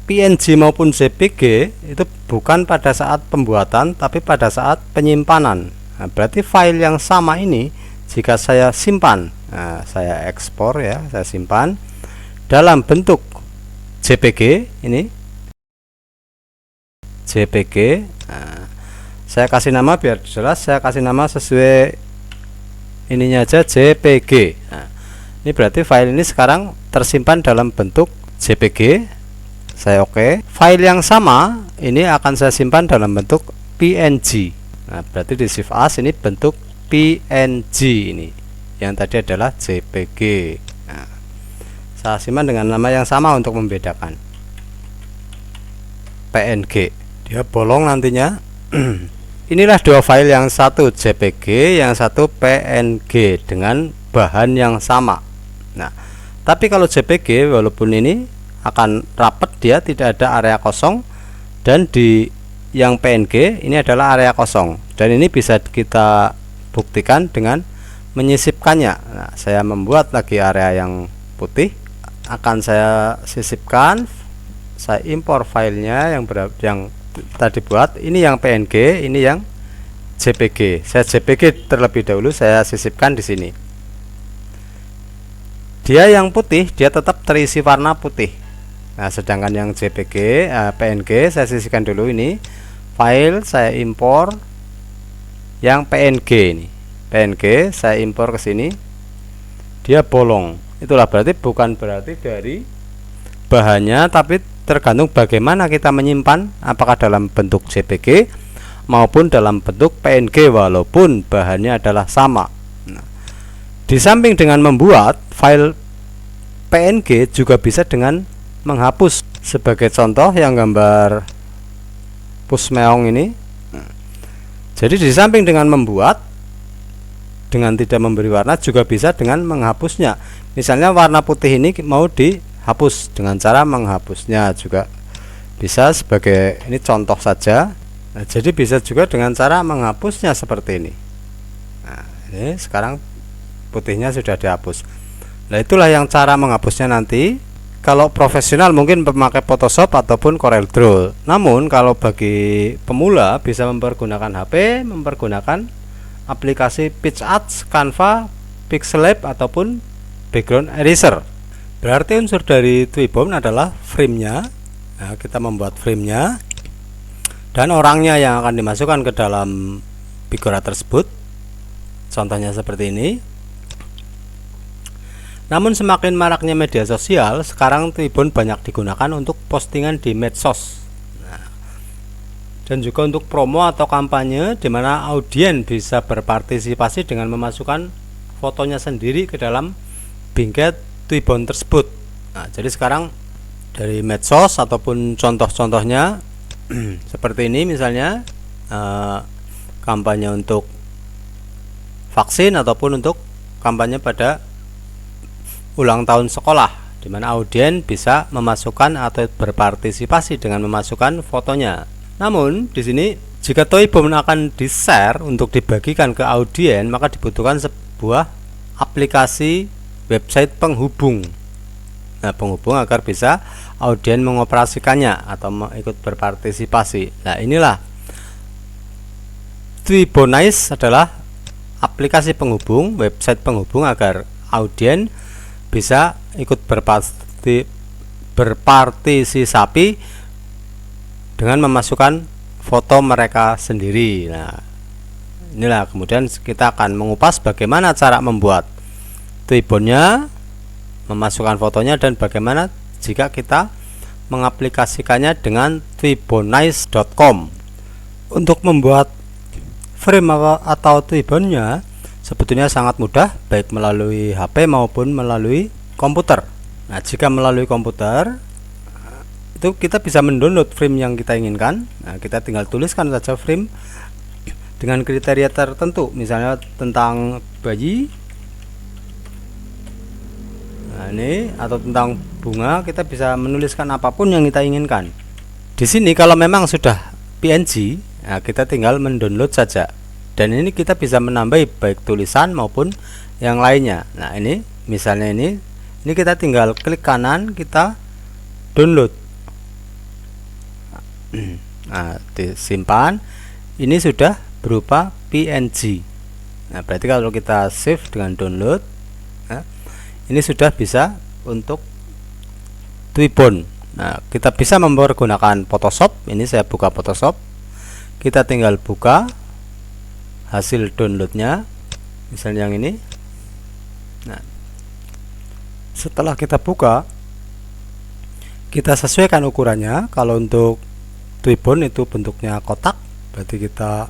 PNG maupun JPG itu bukan pada saat pembuatan tapi pada saat penyimpanan. Nah, berarti file yang sama ini jika saya simpan, nah, saya ekspor ya, saya simpan dalam bentuk JPG ini, JPG. Nah, saya kasih nama biar jelas, saya kasih nama sesuai ininya aja, JPG. Nah, ini berarti file ini sekarang tersimpan dalam bentuk JPG. Saya oke. File yang sama ini akan saya simpan dalam bentuk PNG. Nah, berarti di Shift A ini bentuk PNG ini. Yang tadi adalah JPG. Nah, saya simpan dengan nama yang sama untuk membedakan. PNG. Dia bolong nantinya. Inilah dua file, yang satu JPG, yang satu PNG dengan bahan yang sama. Nah, tapi kalau JPG walaupun ini akan rapet, dia tidak ada area kosong, dan di yang PNG ini adalah area kosong, dan ini bisa kita buktikan dengan menyisipkannya. Nah, saya membuat lagi area yang putih, akan saya sisipkan, saya impor filenya yang tadi buat, ini yang PNG, ini yang JPG. Saya JPG terlebih dahulu, saya sisipkan di sini. Dia yang putih, dia tetap terisi warna putih. Nah, sedangkan yang JPG, PNG saya sisihkan dulu ini. File saya impor yang PNG ini. PNG saya impor ke sini. Dia bolong. Itulah berarti bukan berarti dari bahannya, tapi tergantung bagaimana kita menyimpan, apakah dalam bentuk JPG maupun dalam bentuk PNG walaupun bahannya adalah sama. Nah, di samping dengan membuat file PNG juga bisa dengan menghapus. Sebagai contoh yang gambar pusmeong ini. Jadi di samping dengan membuat dengan tidak memberi warna, juga bisa dengan menghapusnya. Misalnya warna putih ini mau dihapus, dengan cara menghapusnya juga bisa. Sebagai ini contoh saja. Nah, jadi bisa juga dengan cara menghapusnya seperti ini. Nah, ini sekarang putihnya sudah dihapus. Nah, itulah yang cara menghapusnya nanti. Kalau profesional mungkin memakai Photoshop ataupun CorelDRAW. Namun kalau bagi pemula bisa mempergunakan HP, mempergunakan aplikasi PitchArt, Canva, Pixellab ataupun Background Eraser. Berarti unsur dari Twibom adalah frame-nya. Nah, kita membuat frame-nya dan orangnya yang akan dimasukkan ke dalam figura tersebut. Contohnya seperti ini. Namun semakin maraknya media sosial, sekarang Twibom banyak digunakan untuk postingan di medsos. Nah, dan juga untuk promo atau kampanye, di mana audien bisa berpartisipasi dengan memasukkan fotonya sendiri ke dalam bingkai Twibom tersebut. Nah, jadi sekarang dari medsos ataupun contoh-contohnya seperti ini, misalnya kampanye untuk vaksin ataupun untuk kampanye pada ulang tahun sekolah, di mana audien bisa memasukkan atau berpartisipasi dengan memasukkan fotonya. Namun di sini jika Twibom akan di-share untuk dibagikan ke audien, maka dibutuhkan sebuah aplikasi website penghubung. Nah, penghubung agar bisa audien mengoperasikannya atau ikut berpartisipasi. Nah, inilah Twibonize adalah aplikasi penghubung, website penghubung agar audien bisa ikut berpartisipasi dengan memasukkan foto mereka sendiri. Nah, inilah kemudian kita akan mengupas bagaimana cara membuat Twibomnya, memasukkan fotonya, dan bagaimana jika kita mengaplikasikannya dengan twibonize.com. Untuk membuat frame atau Twibomnya sebetulnya sangat mudah, baik melalui HP maupun melalui komputer. Nah, jika melalui komputer itu kita bisa mendownload frame yang kita inginkan. Nah, kita tinggal tuliskan saja frame dengan kriteria tertentu, misalnya tentang bayi, nah ini, atau tentang bunga. Kita bisa menuliskan apapun yang kita inginkan. Di sini kalau memang sudah PNG, nah kita tinggal mendownload saja. Dan ini kita bisa menambah baik tulisan maupun yang lainnya. Nah ini misalnya ini kita tinggal klik kanan, kita download. Nah disimpan, ini sudah berupa PNG. Nah berarti kalau kita save dengan download, nah, ini sudah bisa untuk Twibbon. Nah kita bisa mempergunakan Photoshop. Ini saya buka Photoshop, kita tinggal buka hasil downloadnya, misalnya yang ini. Nah setelah kita buka, kita sesuaikan ukurannya. Kalau untuk Twibbon itu bentuknya kotak, berarti kita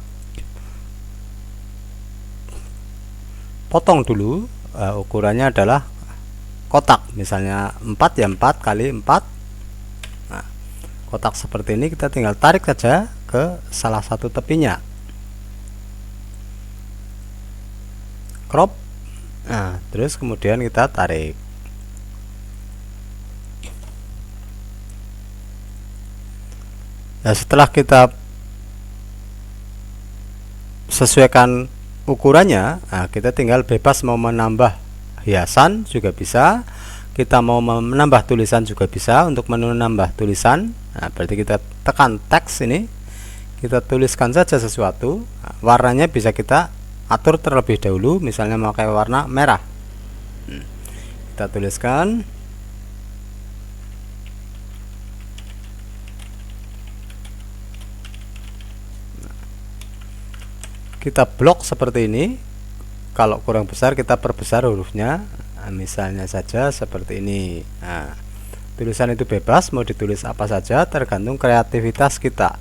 potong dulu. Ukurannya adalah kotak, misalnya 4 ya 4 kali 4. Nah, kotak seperti ini kita tinggal tarik saja ke salah satu tepinya, crop. Nah terus kemudian kita tarik. Nah setelah kita sesuaikan ukurannya, nah kita tinggal bebas mau menambah hiasan juga bisa, kita mau menambah tulisan juga bisa. Untuk menambah tulisan, nah berarti kita tekan teks ini, kita tuliskan saja sesuatu. Nah, warnanya bisa kita atur terlebih dahulu, misalnya memakai warna merah. Kita tuliskan. Kita blok seperti ini. Kalau kurang besar kita perbesar hurufnya. Nah, misalnya saja seperti ini. Nah, tulisan itu bebas mau ditulis apa saja, tergantung kreativitas kita.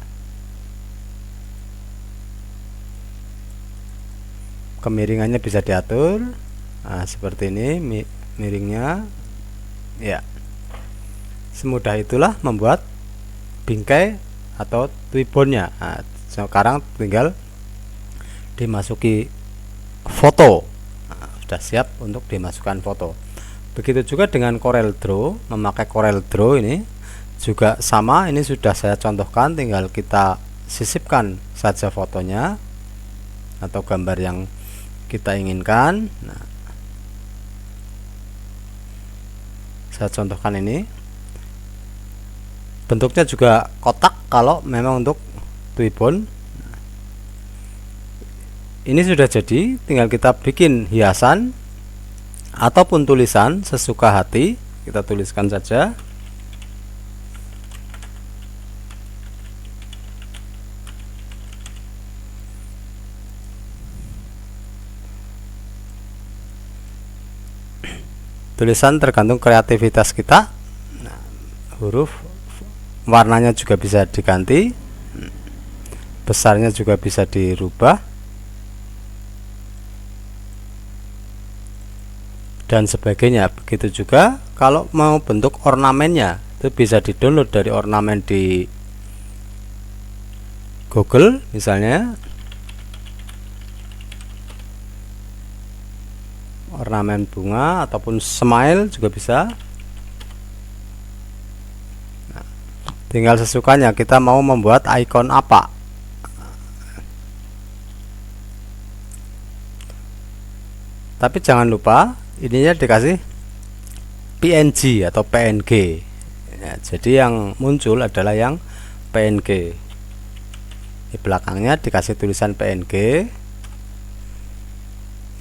Kemiringannya bisa diatur. Nah, seperti ini miringnya. Ya. Semudah itulah membuat bingkai atau Twibbonnya. Nah, sekarang tinggal dimasuki foto. Nah, sudah siap untuk dimasukkan foto. Begitu juga dengan Corel Draw. Memakai Corel Draw ini juga sama. Ini sudah saya contohkan, tinggal kita sisipkan saja fotonya atau gambar yang kita inginkan. Nah, saya contohkan ini. Bentuknya juga kotak kalau memang untuk Twibbon. Ini sudah jadi, tinggal kita bikin hiasan ataupun tulisan sesuka hati. Kita tuliskan saja. Tulisan tergantung kreativitas kita. Nah, huruf, warnanya juga bisa diganti, besarnya juga bisa dirubah, dan sebagainya. Begitu juga kalau mau bentuk ornamennya, itu bisa di-download dari ornamen di Google misalnya. Ornamen bunga ataupun smile juga bisa. Nah, tinggal sesukanya kita mau membuat icon apa. Tapi jangan lupa ininya dikasih PNG atau PNG ya, jadi yang muncul adalah yang PNG. Di belakangnya dikasih tulisan PNG.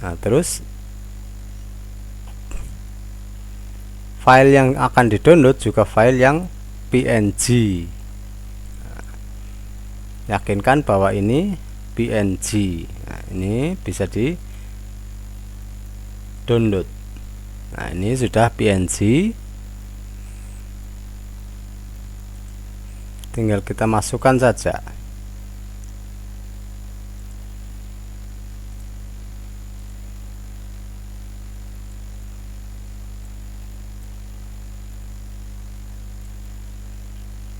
Nah terus file yang akan di-download juga file yang PNG. Nah, yakinkan bahwa ini PNG. Nah, ini bisa di download. Nah ini sudah PNG, tinggal kita masukkan saja.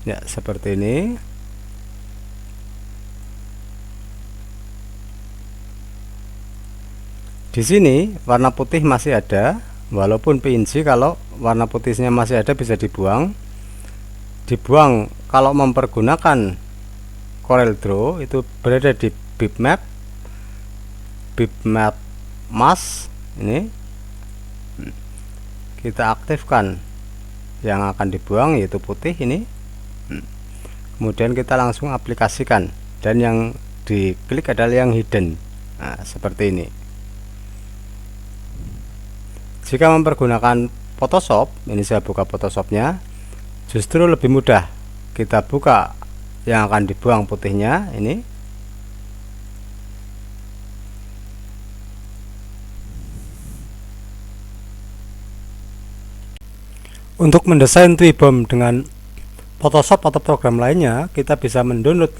Ya, seperti ini. Di sini warna putih masih ada, walaupun PNG kalau warna putihnya masih ada bisa dibuang. Dibuang kalau mempergunakan Corel Draw itu berada di bitmap mask ini. Kita aktifkan yang akan dibuang yaitu putih ini. Kemudian kita langsung aplikasikan, dan yang diklik adalah yang hidden. Nah, seperti ini. Jika mempergunakan Photoshop, ini saya buka Photoshopnya, justru lebih mudah. Kita buka yang akan dibuang putihnya ini. Untuk mendesain Twibom dengan Photoshop atau program lainnya, kita bisa mendownload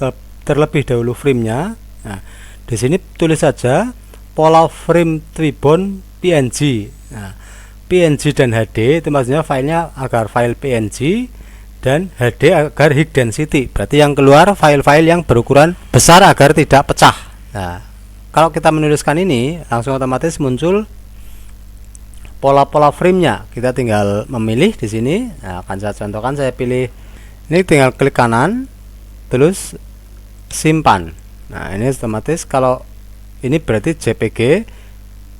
terlebih dahulu framenya. Nah, di sini tulis saja pola frame Twibom PNG. Nah, PNG dan HD itu maksudnya filenya agar file PNG, dan HD agar high density, berarti yang keluar file-file yang berukuran besar agar tidak pecah. Nah, kalau kita menuliskan ini langsung otomatis muncul pola-pola framenya. Kita tinggal memilih di sini. Nah, akan saya contohkan, saya pilih ini, tinggal klik kanan terus simpan. Nah, ini otomatis kalau ini berarti JPG.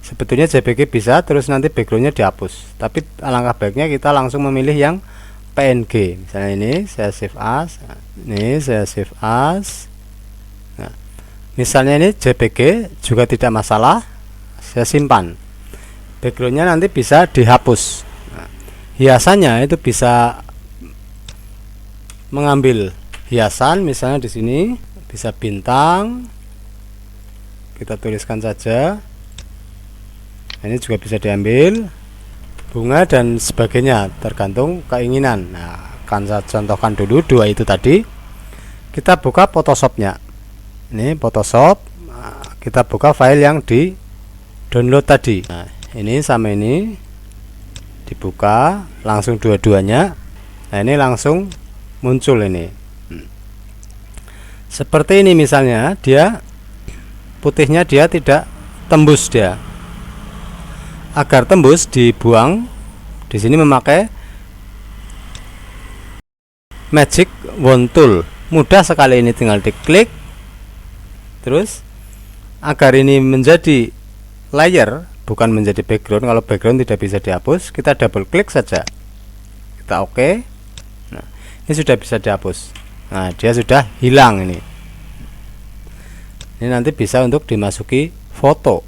Sebetulnya JPG bisa, terus nanti backgroundnya dihapus, tapi alangkah baiknya kita langsung memilih yang PNG. Misalnya ini saya save as, ini saya save as. Nah, misalnya ini JPG juga tidak masalah, saya simpan. Backgroundnya nanti bisa dihapus. Nah, hiasannya itu bisa mengambil hiasan, misalnya di sini bisa bintang, kita tuliskan saja. Ini juga bisa diambil bunga dan sebagainya, tergantung keinginan. Nah, akan saya contohkan dulu dua itu tadi. Kita buka Photoshopnya. Ini Photoshop. Nah, kita buka file yang di download tadi. Nah, ini sama ini dibuka langsung dua-duanya. Nah, ini langsung muncul ini. Seperti ini misalnya, dia putihnya dia tidak tembus dia. Agar tembus dibuang, di sini memakai Magic Wand Tool. Mudah sekali ini, tinggal diklik. Terus agar ini menjadi layer, bukan menjadi background. Kalau background tidak bisa dihapus, kita double klik saja. Kita oke. Nah, ini sudah bisa dihapus. Nah, dia sudah hilang ini. Ini nanti bisa untuk dimasuki foto.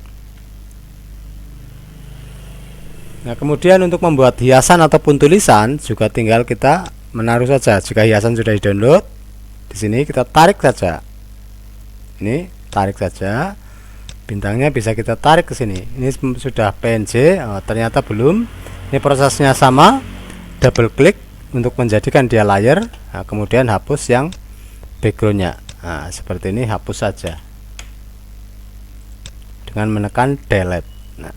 Nah, kemudian untuk membuat hiasan ataupun tulisan juga tinggal kita menaruh saja. Jika hiasan sudah di-download, di sini kita tarik saja. Ini tarik saja. Bintangnya bisa kita tarik ke sini. Ini sudah PNG, ternyata belum. Ini prosesnya sama. Double klik untuk menjadikan dia layer. Nah, kemudian hapus yang backgroundnya. Nah, seperti ini, hapus saja dengan menekan delete. Nah,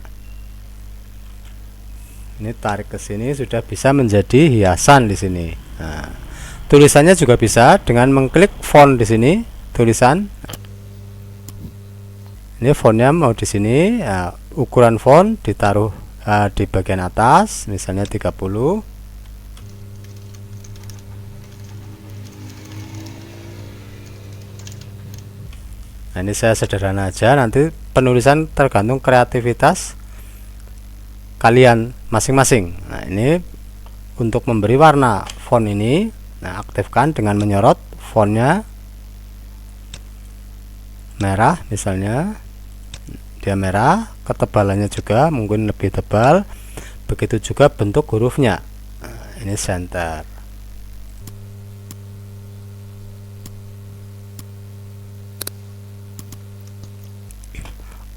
ini tarik ke sini, sudah bisa menjadi hiasan di sini. Nah, tulisannya juga bisa dengan mengklik font di sini, tulisan. Ini fontnya mau di sini. Nah, ukuran font ditaruh di bagian atas, misalnya 30. Nah, ini saya sederhana aja, nanti penulisan tergantung kreativitas kalian masing-masing. Nah, ini untuk memberi warna font ini, nah, aktifkan dengan menyorot fontnya merah, misalnya dia merah, ketebalannya juga mungkin lebih tebal, begitu juga bentuk hurufnya. Nah, ini center.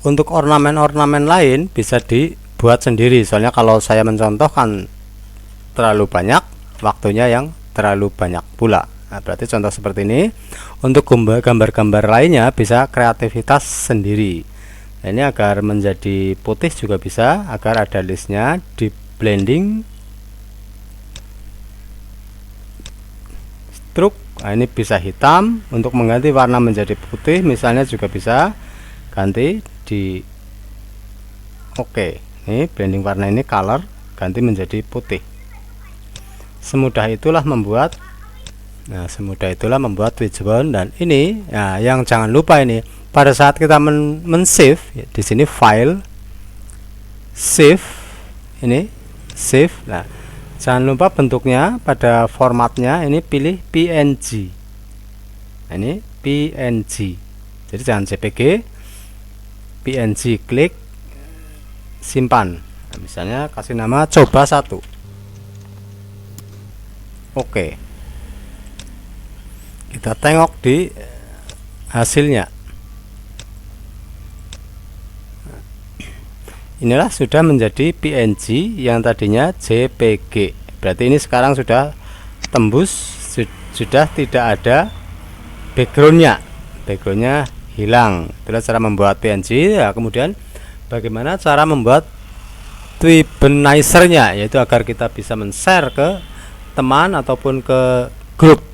Untuk ornamen-ornamen lain bisa dibuat sendiri, soalnya kalau saya mencontohkan terlalu banyak, waktunya yang terlalu banyak pula. Nah, berarti contoh seperti ini. Untuk gambar-gambar lainnya bisa kreativitas sendiri. Nah, ini agar menjadi putih juga bisa, agar ada listnya, di blending truk. Nah, ini bisa hitam, untuk mengganti warna menjadi putih misalnya juga bisa ganti di oke. Ini blending warna ini color ganti menjadi putih. Semudah itulah membuat Wishbone. Dan ini yang jangan lupa, ini pada saat kita men-save ya, di sini file save, ini save. Nah, jangan lupa bentuknya pada formatnya ini pilih PNG. Nah, ini PNG, jadi jangan JPG, PNG, klik simpan. Nah, misalnya kasih nama coba 1. Oke, kita tengok di hasilnya. Inilah sudah menjadi PNG yang tadinya JPG. Berarti ini sekarang sudah tembus, sudah tidak ada backgroundnya hilang. Itulah cara membuat PNG. Nah, kemudian bagaimana cara membuat Twibenizer-nya, yaitu agar kita bisa men-share ke teman ataupun ke grup.